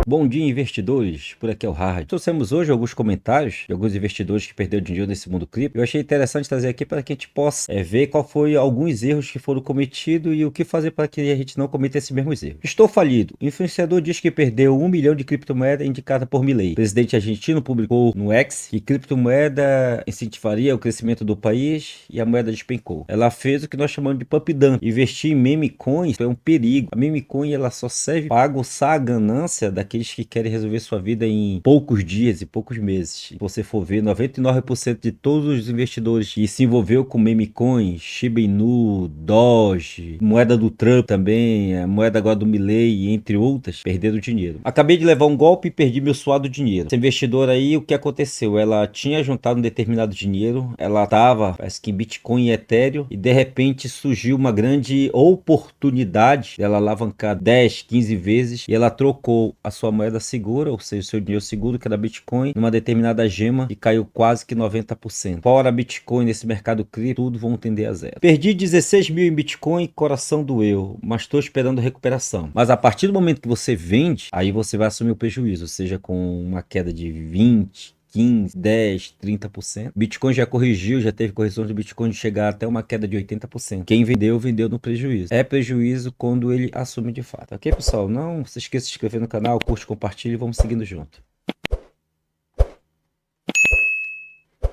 Bom dia, investidores. Por aqui é o Hard. Trouxemos hoje alguns comentários de alguns investidores que perderam dinheiro nesse mundo cripto. Eu achei interessante trazer aqui para que a gente possa ver qual foi alguns erros que foram cometidos e o que fazer para que a gente não cometa esses mesmos erros. Estou falido. O influenciador diz que perdeu 1 milhão de criptomoeda indicada por Milei. O presidente argentino publicou no X que criptomoeda incentivaria o crescimento do país e a moeda despencou. Ela fez o que nós chamamos de pump dump. Investir em meme coins é um perigo. A meme coin ela só serve para aguçar a ganância daqueles que querem resolver sua vida em poucos dias e poucos meses. Se você for ver, 99% de todos os investidores que se envolveu com meme coins, Shiba Inu, Doge, moeda do Trump também, a moeda agora do Milei, entre outras, perderam dinheiro. Acabei de levar um golpe e perdi meu suado dinheiro. Essa investidora aí, o que aconteceu? Ela tinha juntado um determinado dinheiro, ela estava, parece que em Bitcoin e Ethereum, e de repente surgiu uma grande oportunidade dela alavancar 10, 15 vezes, e ela trocou a sua moeda segura, ou seja, o seu dinheiro seguro, que era Bitcoin, numa determinada gema e caiu quase que 90%. Fora Bitcoin nesse mercado cripto, tudo vão tender a zero. Perdi 16 mil em Bitcoin, coração doeu, mas estou esperando recuperação. Mas a partir do momento que você vende, aí você vai assumir o prejuízo, seja com uma queda de 20, 15, 10, 30%. Bitcoin já corrigiu, já teve correção de Bitcoin de chegar até uma queda de 80%. Quem vendeu, vendeu no prejuízo. É prejuízo quando ele assume de fato. Ok, pessoal? Não se esqueça de se inscrever no canal, curte, compartilhe e vamos seguindo junto.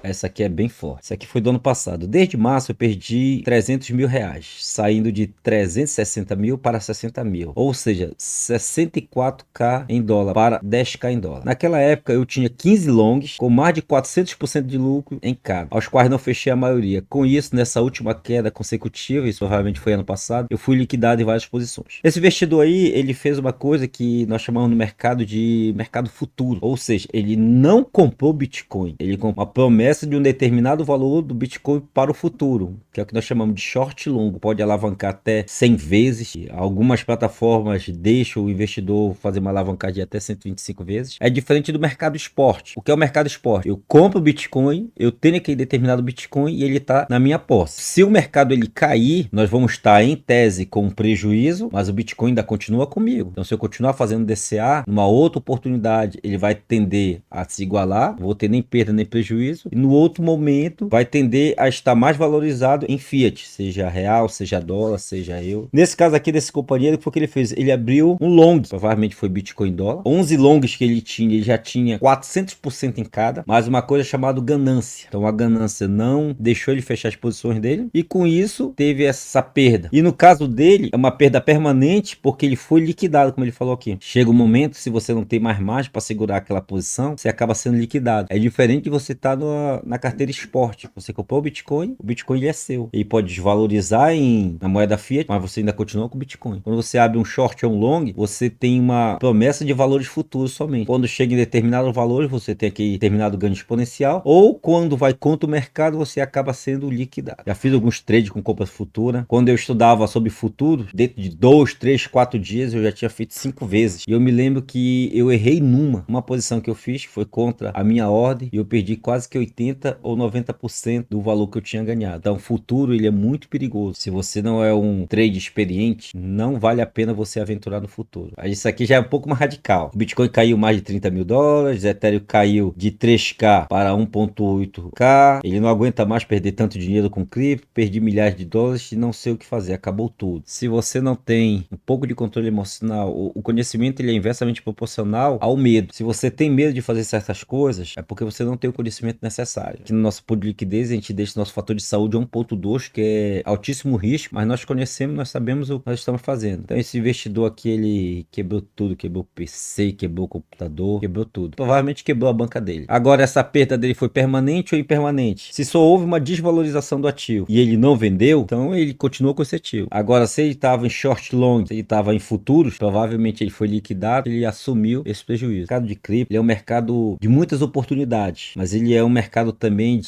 Essa aqui é bem forte. Essa aqui foi do ano passado. Desde março eu perdi 300 mil reais, saindo de 360 mil para 60 mil. Ou seja, 64k em dólar para 10k em dólar. Naquela época eu tinha 15 longs com mais de 400% de lucro em cada, aos quais não fechei a maioria. Com isso, nessa última queda consecutiva, isso provavelmente foi ano passado, eu fui liquidado em várias posições. Esse investidor aí, ele fez uma coisa que nós chamamos no mercado de mercado futuro. Ou seja, ele não comprou Bitcoin, ele comprou uma promessa de um determinado valor do Bitcoin para o futuro, que é o que nós chamamos de short longo, pode alavancar até 100 vezes, algumas plataformas deixam o investidor fazer uma alavancagem de até 125 vezes. É diferente do mercado esporte. O que é o mercado esporte? Eu compro Bitcoin, eu tenho aquele determinado Bitcoin e ele está na minha posse. Se o mercado ele cair, nós vamos estar em tese com um prejuízo, mas o Bitcoin ainda continua comigo. Então se eu continuar fazendo DCA, numa outra oportunidade, ele vai tender a se igualar, não vou ter nem perda nem prejuízo, e no outro momento vai tender a estar mais valorizado em fiat, seja real, seja dólar, seja euro. Nesse caso aqui desse companheiro, o que foi que ele fez? Ele abriu um long, provavelmente foi Bitcoin dólar, 11 longs que ele já tinha 400% em cada, mas uma coisa chamada ganância. Então a ganância não deixou ele fechar as posições dele e com isso teve essa perda. E no caso dele é uma perda permanente porque ele foi liquidado, como ele falou aqui. Chega um momento, se você não tem mais margem para segurar aquela posição, você acaba sendo liquidado. É diferente de você estar na carteira esporte. Você comprou o Bitcoin ele é seu. Ele pode desvalorizar na moeda fiat, mas você ainda continua com o Bitcoin. Quando você abre um short ou um long, você tem uma promessa de valores futuros somente. Quando chega em determinados valores, você tem aquele determinado ganho exponencial, ou quando vai contra o mercado, você acaba sendo liquidado. Já fiz alguns trades com compra futura. Quando eu estudava sobre futuros, dentro de 2, 3, 4 dias, eu já tinha feito 5 vezes. E eu me lembro que eu errei uma posição que eu fiz, que foi contra a minha ordem, e eu perdi quase que 80 ou 90% do valor que eu tinha ganhado. Então, o futuro ele é muito perigoso. Se você não é um trade experiente, não vale a pena você aventurar no futuro. Isso aqui já é um pouco mais radical. O Bitcoin caiu mais de 30 mil dólares, o Ethereum caiu de 3k para 1.8k. Ele não aguenta mais perder tanto dinheiro com cripto, perdi milhares de dólares e não sei o que fazer, acabou tudo. Se você não tem um pouco de controle emocional, o conhecimento ele é inversamente proporcional ao medo. Se você tem medo de fazer certas coisas, é porque você não tem o conhecimento necessário. Aqui no nosso pool de liquidez, a gente deixa o nosso fator de saúde a 1.2, que é altíssimo risco, mas nós conhecemos, nós sabemos o que nós estamos fazendo. Então esse investidor aqui, ele quebrou tudo, quebrou o PC, quebrou o computador, quebrou tudo. Provavelmente quebrou a banca dele. Agora, essa perda dele foi permanente ou impermanente? Se só houve uma desvalorização do ativo e ele não vendeu, então ele continuou com esse ativo. Agora, se ele estava em short long, se ele estava em futuros, provavelmente ele foi liquidado, ele assumiu esse prejuízo. O mercado de cripto, ele é um mercado de muitas oportunidades, mas ele é um mercado mercado também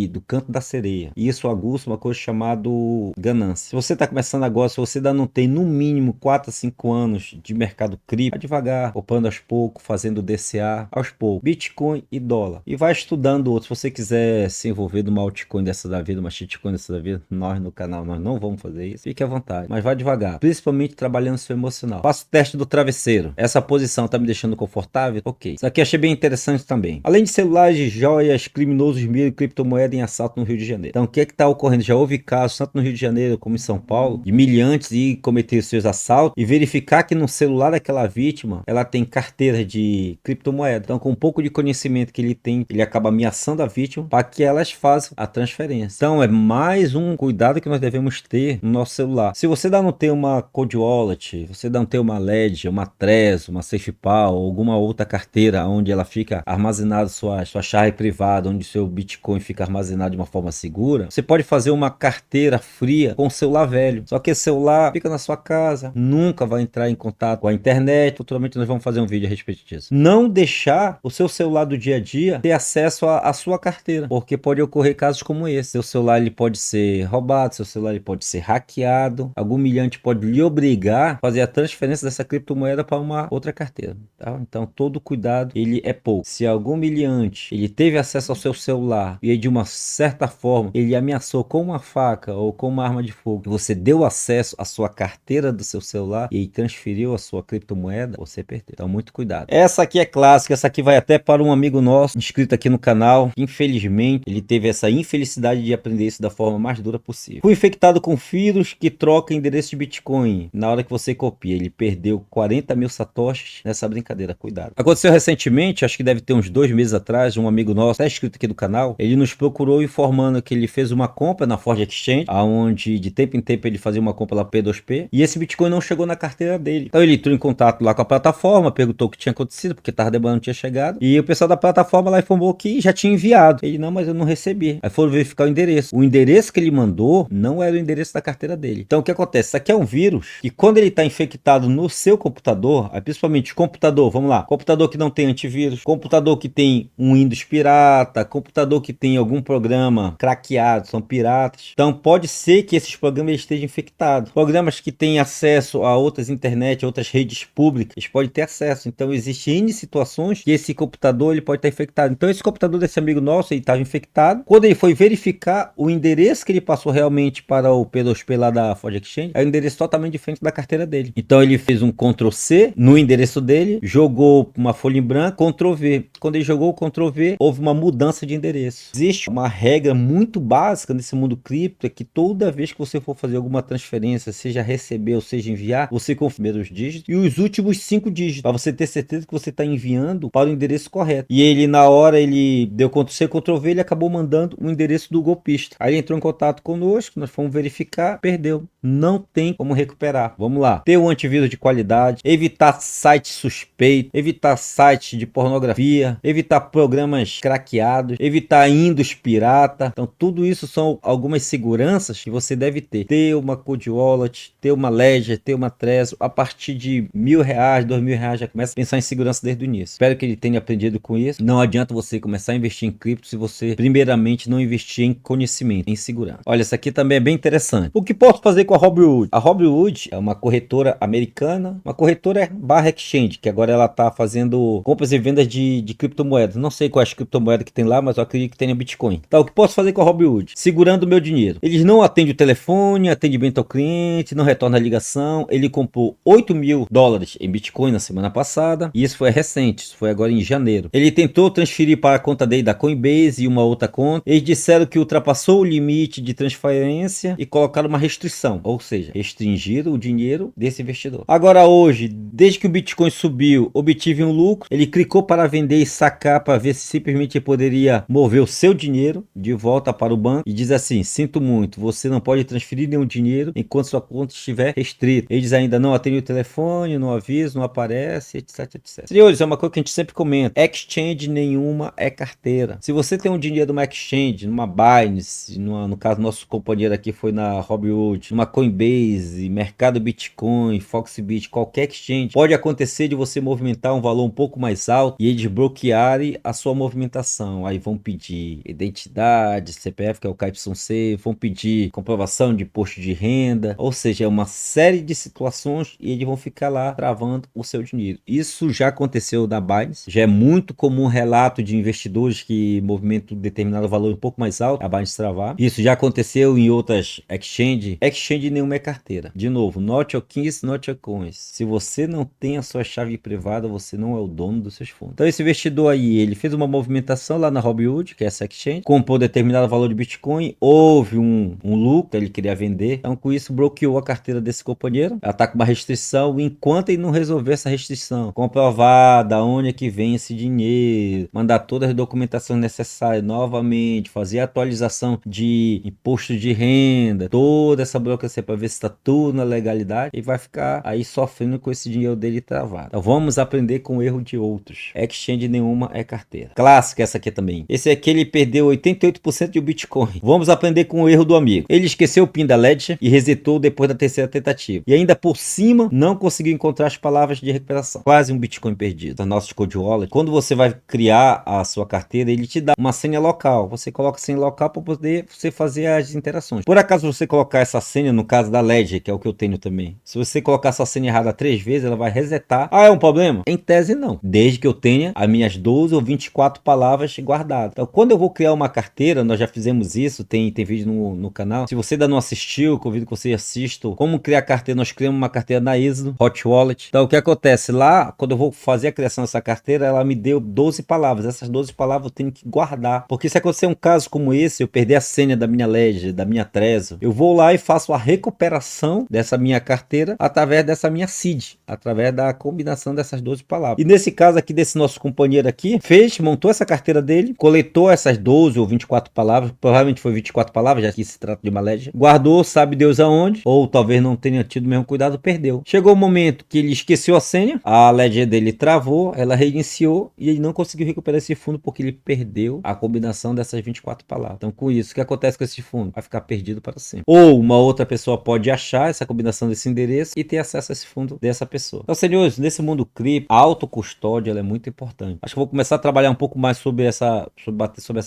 do canto da sereia. E isso aguça uma coisa chamada ganância. Se você está começando agora, se você ainda não tem no mínimo 4 a 5 anos de mercado cripto, vai devagar, poupando aos poucos, fazendo DCA aos poucos, Bitcoin e dólar. E vai estudando outros. Se você quiser se envolver numa altcoin dessa da vida, uma shitcoin dessa da vida, nós no canal nós não vamos fazer isso. Fique à vontade, mas vai devagar, principalmente trabalhando seu emocional. Faça o teste do travesseiro. Essa posição tá me deixando confortável? Ok. Isso aqui achei bem interessante também. Além de celulares, joias, criminosos miram criptomoeda em assalto no Rio de Janeiro. Então o que é que tá ocorrendo? Já houve casos tanto no Rio de Janeiro como em São Paulo de miliantes ir cometer seus assaltos e verificar que no celular daquela vítima ela tem carteira de criptomoeda. Então com um pouco de conhecimento que ele tem, ele acaba ameaçando a vítima para que elas façam a transferência. Então é mais um cuidado que nós devemos ter no nosso celular. Se você ainda não tem uma Cold Wallet, você ainda não tem uma Ledger, uma Trezor, uma SafePal ou alguma outra carteira onde ela fica armazenada sua chave privada, onde seu Bitcoin fica armazenado de uma forma segura, você pode fazer uma carteira fria com o celular velho. Só que esse celular fica na sua casa, nunca vai entrar em contato com a internet. Futuramente nós vamos fazer um vídeo a respeito disso. Não deixar o seu celular do dia a dia ter acesso à sua carteira, porque pode ocorrer casos como esse. Seu celular ele pode ser roubado, seu celular ele pode ser hackeado, algum milhante pode lhe obrigar a fazer a transferência dessa criptomoeda para uma outra carteira, tá? Então todo cuidado ele é pouco. Se algum milhante ele teve acesso ao seu celular e aí, de uma certa forma ele ameaçou com uma faca ou com uma arma de fogo, e você deu acesso à sua carteira do seu celular e aí transferiu a sua criptomoeda, você perdeu. Então muito cuidado. Essa aqui é clássica, essa aqui vai até para um amigo nosso inscrito aqui no canal. Infelizmente ele teve essa infelicidade de aprender isso da forma mais dura possível. Fui infectado com vírus que troca endereço de Bitcoin. Na hora que você copia, ele perdeu 40 mil satoshis nessa brincadeira. Cuidado. Aconteceu recentemente, acho que deve ter uns 2 meses atrás, um amigo nosso, é inscrito aqui do canal, ele nos procurou informando que ele fez uma compra na Forge Exchange, aonde de tempo em tempo ele fazia uma compra lá P2P, e esse Bitcoin não chegou na carteira dele. Então ele entrou em contato lá com a plataforma, perguntou o que tinha acontecido, porque tava demorando, não tinha chegado, e o pessoal da plataforma lá informou que já tinha enviado. Ele, não, mas eu não recebi. Aí foram verificar o endereço. O endereço que ele mandou não era o endereço da carteira dele. Então o que acontece? Isso aqui é um vírus, e quando ele está infectado no seu computador, principalmente computador, vamos lá, computador que não tem antivírus, computador que tem um Windows pirata, computador que tem algum programa craqueado, são piratas. Então pode ser que esses programas estejam infectados. Programas que têm acesso a outras internet, outras redes públicas, eles podem ter acesso. Então existem N situações que esse computador ele pode estar infectado. Então esse computador desse amigo nosso, ele estava infectado. Quando ele foi verificar o endereço que ele passou realmente para o P2P lá da Forge Exchange, é um endereço totalmente diferente da carteira dele. Então ele fez um Ctrl+C no endereço dele, jogou uma folha em branco, Ctrl+V. Quando ele jogou o Ctrl+V, houve uma mudança de endereço. Existe uma regra muito básica nesse mundo cripto, é que toda vez que você for fazer alguma transferência, seja receber ou seja enviar, você confirma os dígitos e os últimos 5 dígitos, para você ter certeza que você está enviando para o endereço correto. E ele, na hora, ele deu Ctrl+C, Ctrl+V, ele acabou mandando o endereço do golpista. Aí ele entrou em contato conosco, nós fomos verificar, perdeu. Não tem como recuperar. Vamos lá. Ter um antivírus de qualidade, evitar sites suspeitos, evitar sites de pornografia, evitar programas craqueados, evitar Windows pirata. Então tudo isso são algumas seguranças que você deve ter. Ter uma Cold Wallet, ter uma Ledger, ter uma Trezor. A partir de R$1.000, R$2.000 já começa a pensar em segurança desde o início. Espero que ele tenha aprendido com isso. Não adianta você começar a investir em cripto se você primeiramente não investir em conhecimento, em segurança. Olha, essa aqui também é bem interessante. O que posso fazer com a Robinhood? A Robinhood é uma corretora americana, uma corretora barra exchange, que agora ela está fazendo compras e vendas de criptomoedas. Não sei quais criptomoedas que tem lá, mas eu acredito que tenha Bitcoin. Então, o que posso fazer com a Robinhood? Segurando o meu dinheiro. Eles não atendem o telefone, atendimento ao cliente, não retorna a ligação. Ele comprou $8.000 em Bitcoin na semana passada, e isso foi recente, isso foi agora em janeiro. Ele tentou transferir para a conta dele da Coinbase e uma outra conta. Eles disseram que ultrapassou o limite de transferência e colocaram uma restrição, ou seja, restringiram o dinheiro desse investidor. Agora hoje, desde que o Bitcoin subiu, obtive um lucro, ele clicou para vender e sacar para ver se simplesmente poderia mover o seu dinheiro de volta para o banco e diz assim: sinto muito, você não pode transferir nenhum dinheiro enquanto sua conta estiver restrita. Eles ainda não atendem o telefone, não aviso, não aparece, etc, etc. Senhores, é uma coisa que a gente sempre comenta: exchange nenhuma é carteira. Se você tem um dinheiro numa exchange, numa Binance, no caso nosso companheiro aqui foi na Robinhood, numa Coinbase, Mercado Bitcoin, Foxbit, qualquer exchange, pode acontecer de você movimentar um valor um pouco mais alto e eles bloquearem a sua movimentação. Aí vão pedir identidade, CPF, que é o KYC, vão pedir comprovação de imposto de renda, ou seja, é uma série de situações e eles vão ficar lá travando o seu dinheiro. Isso já aconteceu na Binance, já é muito comum relato de investidores que movimentam determinado valor um pouco mais alto, a Binance travar. Isso já aconteceu em outras exchange. Exchange nenhuma é carteira. De novo, not your keys, not your coins. Se você não tem a sua chave privada, você não é o dono dos seus fundos. Então esse investidor aí, ele fez uma movimentação lá na Robinhood, que é essa exchange, comprou determinado valor de Bitcoin, houve um lucro, ele queria vender, então com isso bloqueou a carteira desse companheiro, ela tá com uma restrição, enquanto ele não resolver essa restrição, comprovar da onde é que vem esse dinheiro, mandar todas as documentações necessárias novamente, fazer a atualização de imposto de renda, toda essa burocracia para ver se está tudo na legalidade, e vai ficar aí sofrendo com esse dinheiro dele travado. Então vamos aprender com o erro de outros. Exchange nenhuma é carteira. Clássica essa aqui também. Esse aqui ele perdeu 88% de Bitcoin. Vamos aprender com o erro do amigo. Ele esqueceu o PIN da Ledger e resetou depois da terceira tentativa. E ainda por cima não conseguiu encontrar as palavras de recuperação. Quase um Bitcoin perdido. A nossa Code Wallet. Quando você vai criar a sua carteira, ele te dá uma senha local. Você coloca a senha local para poder você fazer as interações. Por acaso você colocar essa senha, no caso da Ledger, que é o que eu tenho também. Se você colocar essa senha errada 3 vezes, ela vai resetar. Ah, é um problema? Em tese não. Desde que eu tenha as minhas 12 ou 24 palavras guardadas. Então quando eu vou criar uma carteira, nós já fizemos isso, tem vídeo no canal. Se você ainda não assistiu, convido que você assista como criar carteira. Nós criamos uma carteira na Êxodo, Hot Wallet. Então o que acontece? Lá, quando eu vou fazer a criação dessa carteira, ela me deu 12 palavras. Essas 12 palavras eu tenho que guardar. Porque se acontecer um caso como esse, eu perder a senha da minha Ledger, da minha Trezor, eu vou lá e faço a recuperação dessa minha carteira através dessa minha seed, através da combinação dessas 12 palavras. E nesse caso aqui, desse nosso companheiro aqui, montou essa carteira dele, coletou essas 12 ou 24 palavras, provavelmente foi 24 palavras, já que se trata de uma Ledger, guardou, sabe Deus aonde, ou talvez não tenha tido o mesmo cuidado, perdeu. Chegou o momento que ele esqueceu a senha, a Ledger dele travou, ela reiniciou e ele não conseguiu recuperar esse fundo porque ele perdeu a combinação dessas 24 palavras. Então com isso, o que acontece com esse fundo? Vai ficar perdido para sempre. Ou uma outra pessoa pode achar essa combinação desse endereço e ter acesso a esse fundo dessa pessoa. Então, senhores, nesse mundo cripto, a autocustódia ela é muito importante. Acho que eu vou começar a trabalhar um pouco mais sobre essa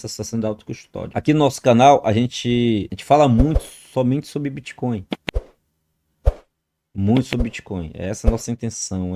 situação da autocustódia. Aqui no nosso canal, a gente fala muito somente sobre Bitcoin. Muito sobre Bitcoin. Essa é a nossa intenção.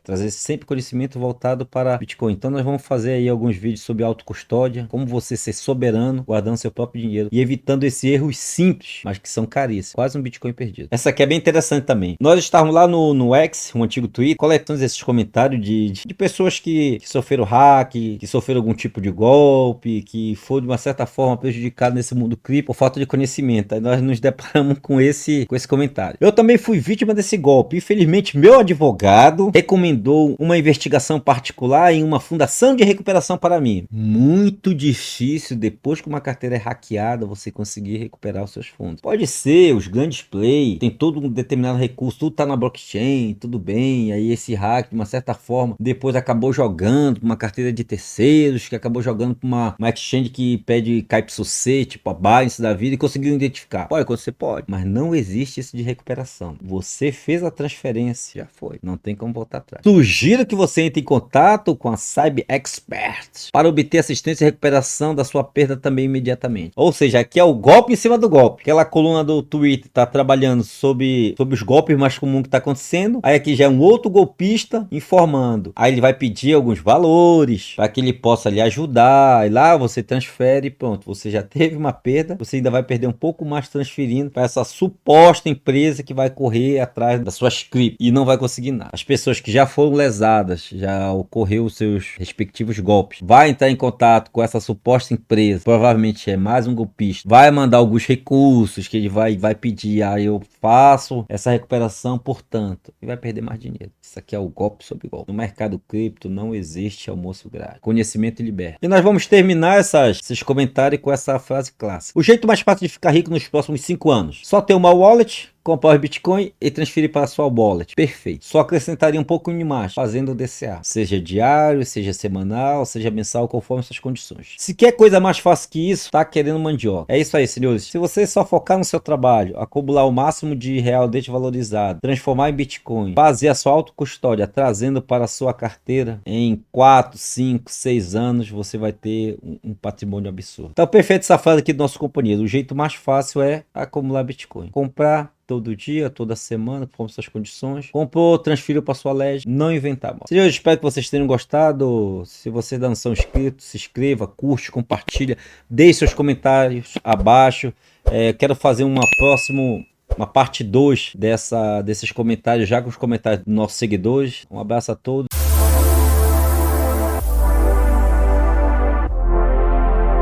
Trazer sempre conhecimento voltado para Bitcoin. Então nós vamos fazer aí alguns vídeos sobre autocustódia, como você ser soberano, guardando seu próprio dinheiro e evitando esses erros simples, mas que são caríssimos. Quase um Bitcoin perdido. Essa aqui é bem interessante também. Nós estávamos lá no X, um antigo Twitter, coletando esses comentários de pessoas que sofreram hack, que sofreram algum tipo de golpe, que foram de uma certa forma prejudicadas nesse mundo cripto por falta de conhecimento. Aí nós nos deparamos com esse comentário. Eu também fui vítima desse golpe. Infelizmente, meu advogado recomendou uma investigação particular em uma fundação de recuperação para mim. Muito difícil, depois que uma carteira é hackeada, você conseguir recuperar os seus fundos. Pode ser, os grandes play, tem todo um determinado recurso, tudo tá na blockchain, tudo bem, aí esse hack, de uma certa forma, depois acabou jogando para uma carteira de terceiros, que acabou jogando para uma exchange que pede KYC, tipo a Binance da vida, e conseguiu identificar. Pode acontecer? Pode, mas não existe isso de recuperação. Você fez a transferência, já foi, não tem como voltar atrás. Sugiro que você entre em contato com a Cyber Expert para obter assistência e recuperação da sua perda também imediatamente. Ou seja, aqui é o golpe em cima do golpe. Aquela coluna do Twitter está trabalhando sobre os golpes mais comuns que está acontecendo. Aí aqui já é um outro golpista informando. Aí ele vai pedir alguns valores para que ele possa lhe ajudar. E lá você transfere e pronto. Você já teve uma perda. Você ainda vai perder um pouco mais transferindo para essa suposta empresa que vai correr atrás das suas criptos e não vai conseguir nada. As pessoas que já foram lesadas, já ocorreu os seus respectivos golpes, vai entrar em contato com essa suposta empresa, provavelmente é mais um golpista, vai mandar alguns recursos que ele vai pedir, eu faço essa recuperação, portanto, e vai perder mais dinheiro. Isso aqui é o golpe sobre golpe. No mercado cripto não existe almoço grátis. Conhecimento liberta. E nós vamos terminar esses comentários com essa frase clássica. O jeito mais fácil de ficar rico nos próximos 5 anos. Só ter uma wallet, comprar o Bitcoin e transferir para a sua wallet. Perfeito. Só acrescentaria um pouco de mais, fazendo o DCA. Seja diário, seja semanal, seja mensal, conforme suas condições. Se quer coisa mais fácil que isso, tá querendo mandioca. É isso aí, senhores. Se você só focar no seu trabalho, acumular o máximo de real desvalorizado, transformar em Bitcoin, fazer a sua autocustódia, trazendo para a sua carteira, em 4, 5, 6 anos, você vai ter um patrimônio absurdo. Então, perfeito essa frase aqui do nosso companheiro. O jeito mais fácil é acumular Bitcoin. Comprar todo dia, toda semana, conforme suas condições. Comprou, transferiu para sua ledger, não inventar mal. Eu espero que vocês tenham gostado. Se vocês ainda não são inscritos, se inscreva, curte, compartilha, deixe seus comentários abaixo. Quero fazer uma parte 2 desses comentários, já com os comentários dos nossos seguidores. Um abraço a todos.